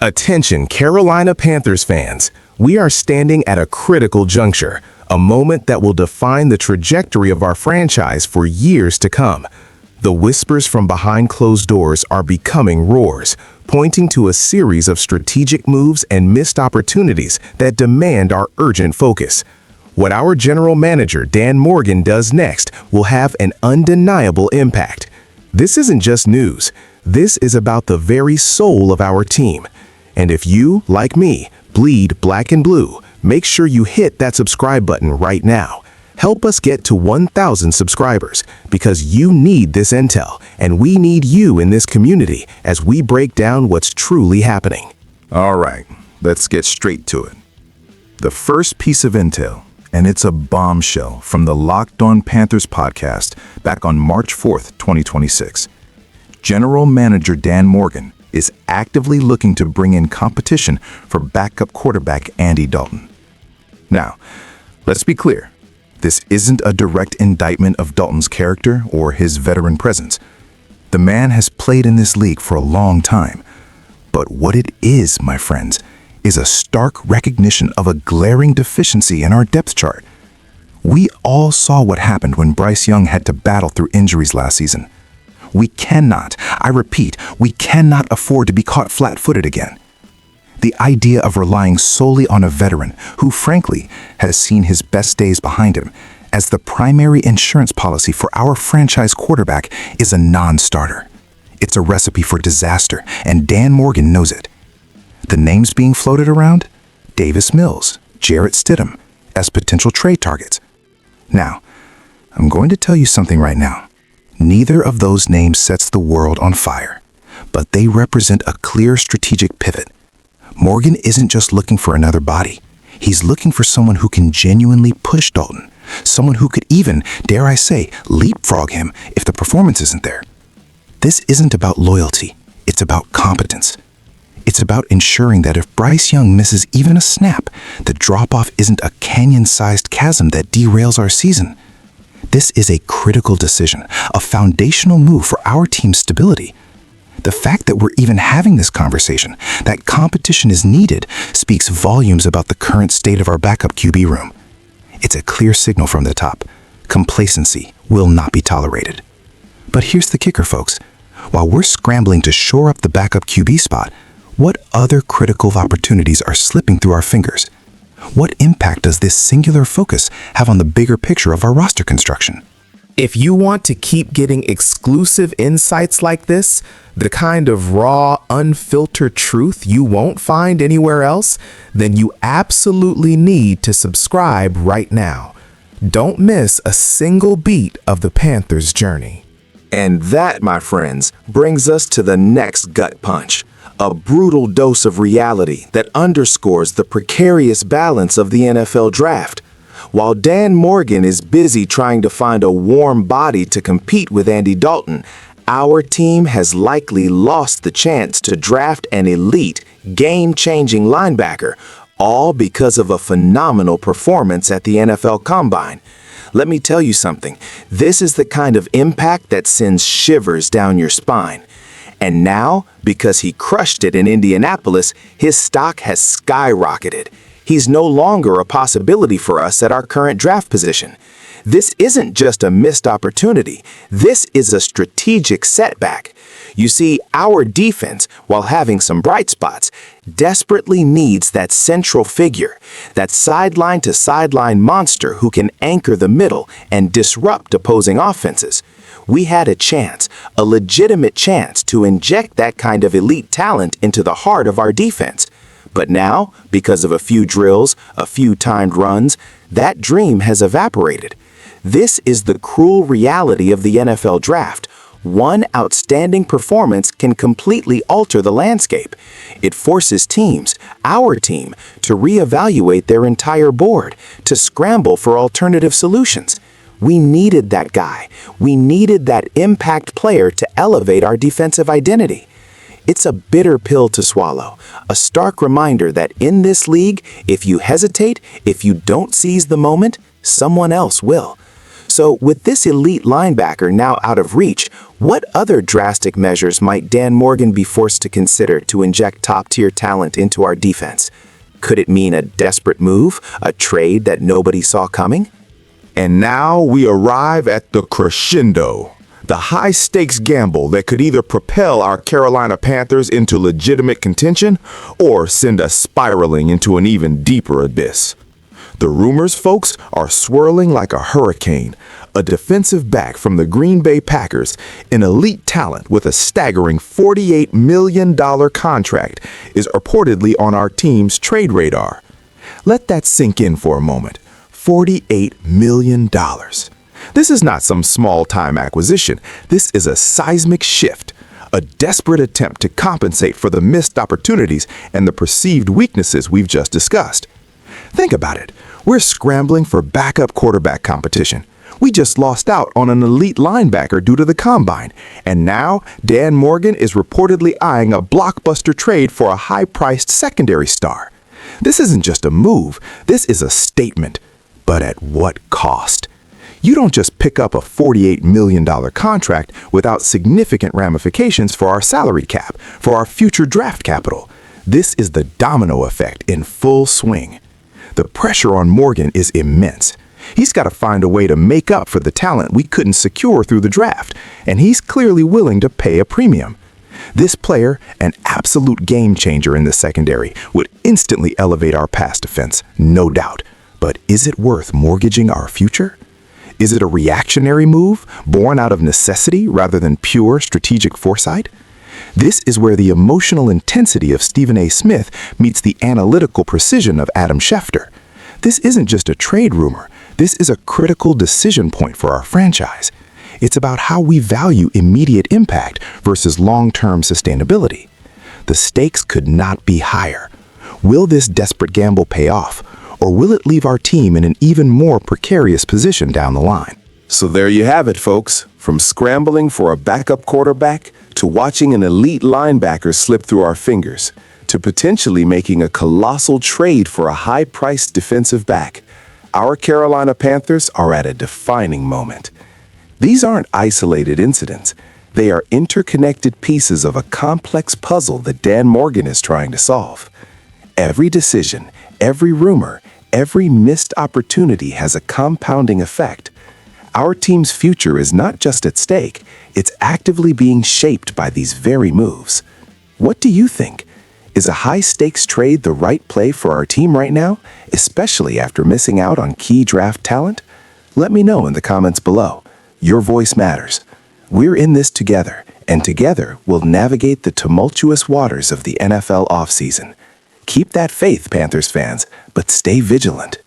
Attention, Carolina Panthers fans. We are standing at a critical juncture, a moment that will define the trajectory of our franchise for years to come. The whispers from behind closed doors are becoming roars, pointing to a series of strategic moves and missed opportunities that demand our urgent focus. What our general manager, Dan Morgan, does next will have an undeniable impact. This isn't just news. This is about the very soul of our team. And if you, like me, bleed black and blue, make sure you hit that subscribe button right now. Help us get to 1,000 subscribers, because you need this intel, and we need you in this community as we break down what's truly happening. All right, let's get straight to it. The first piece of intel, and it's a bombshell from the Locked On Panthers podcast back on March 4th, 2026. General Manager Dan Morgan is actively looking to bring in competition for backup quarterback Andy Dalton. Now, let's be clear. This isn't a direct indictment of Dalton's character or his veteran presence. The man has played in this league for a long time. But what it is, my friends, is a stark recognition of a glaring deficiency in our depth chart. We all saw what happened when Bryce Young had to battle through injuries last season. We cannot, I repeat, we cannot afford to be caught flat-footed again. The idea of relying solely on a veteran who, frankly, has seen his best days behind him as the primary insurance policy for our franchise quarterback is a non-starter. It's a recipe for disaster, and Dan Morgan knows it. The names being floated around? Davis Mills, Jarrett Stidham, as potential trade targets. Now, I'm going to tell you something right now. Neither of those names sets the world on fire, but they represent a clear strategic pivot. Morgan isn't just looking for another body. He's looking for someone who can genuinely push Dalton, someone who could even, dare I say, leapfrog him if the performance isn't there. This isn't about loyalty. It's about competence. It's about ensuring that if Bryce Young misses even a snap, the drop-off isn't a canyon-sized chasm that derails our season. This is a critical decision, a foundational move for our team's stability. The fact that we're even having this conversation, that competition is needed, speaks volumes about the current state of our backup QB room. It's a clear signal from the top. Complacency will not be tolerated. But here's the kicker, folks. While we're scrambling to shore up the backup QB spot, what other critical opportunities are slipping through our fingers? What impact does this singular focus have on the bigger picture of our roster construction? If you want to keep getting exclusive insights like this, the kind of raw, unfiltered truth you won't find anywhere else, then you absolutely need to subscribe right now. Don't miss a single beat of the Panthers' journey. And that, my friends, brings us to the next gut punch. A brutal dose of reality that underscores the precarious balance of the NFL draft. While Dan Morgan is busy trying to find a warm body to compete with Andy Dalton, our team has likely lost the chance to draft an elite, game-changing linebacker, all because of a phenomenal performance at the NFL Combine. Let me tell you something. This is the kind of impact that sends shivers down your spine. And now, because he crushed it in Indianapolis, his stock has skyrocketed. He's no longer a possibility for us at our current draft position. This isn't just a missed opportunity. This is a strategic setback. You see, our defense, while having some bright spots, desperately needs that central figure, that sideline-to-sideline monster who can anchor the middle and disrupt opposing offenses. We had a chance, a legitimate chance, to inject that kind of elite talent into the heart of our defense. But now, because of a few drills, a few timed runs, that dream has evaporated. This is the cruel reality of the NFL draft. One outstanding performance can completely alter the landscape. It forces teams, our team, to reevaluate their entire board, to scramble for alternative solutions. We needed that guy. We needed that impact player to elevate our defensive identity. It's a bitter pill to swallow, a stark reminder that in this league, if you hesitate, if you don't seize the moment, someone else will. So with this elite linebacker now out of reach, what other drastic measures might Dan Morgan be forced to consider to inject top-tier talent into our defense? Could it mean a desperate move, a trade that nobody saw coming? And now we arrive at the crescendo, the high-stakes gamble that could either propel our Carolina Panthers into legitimate contention or send us spiraling into an even deeper abyss. The rumors, folks, are swirling like a hurricane. A defensive back from the Green Bay Packers, an elite talent with a staggering $48 million contract, is reportedly on our team's trade radar. Let that sink in for a moment. $48 million. This is not some small-time acquisition. This is a seismic shift, a desperate attempt to compensate for the missed opportunities and the perceived weaknesses we've just discussed. Think about it. We're scrambling for backup quarterback competition. We just lost out on an elite linebacker due to the combine, and now Dan Morgan is reportedly eyeing a blockbuster trade for a high-priced secondary star. This isn't just a move, this is a statement. But at what cost? You don't just pick up a $48 million contract without significant ramifications for our salary cap, for our future draft capital. This is the domino effect in full swing. The pressure on Morgan is immense. He's got to find a way to make up for the talent we couldn't secure through the draft, and he's clearly willing to pay a premium. This player, an absolute game changer in the secondary, would instantly elevate our pass defense, no doubt. But is it worth mortgaging our future? Is it a reactionary move, born out of necessity rather than pure strategic foresight? This is where the emotional intensity of Stephen A. Smith meets the analytical precision of Adam Schefter. This isn't just a trade rumor. This is a critical decision point for our franchise. It's about how we value immediate impact versus long-term sustainability. The stakes could not be higher. Will this desperate gamble pay off, or will it leave our team in an even more precarious position down the line? So there you have it, folks. From scrambling for a backup quarterback, to watching an elite linebacker slip through our fingers, to potentially making a colossal trade for a high-priced defensive back, our Carolina Panthers are at a defining moment. These aren't isolated incidents. They are interconnected pieces of a complex puzzle that Dan Morgan is trying to solve. Every decision, every rumor, every missed opportunity has a compounding effect. Our team's future is not just at stake, it's actively being shaped by these very moves. What do you think? Is a high-stakes trade the right play for our team right now, especially after missing out on key draft talent? Let me know in the comments below. Your voice matters. We're in this together, and together we'll navigate the tumultuous waters of the NFL offseason. Keep that faith, Panthers fans, but stay vigilant.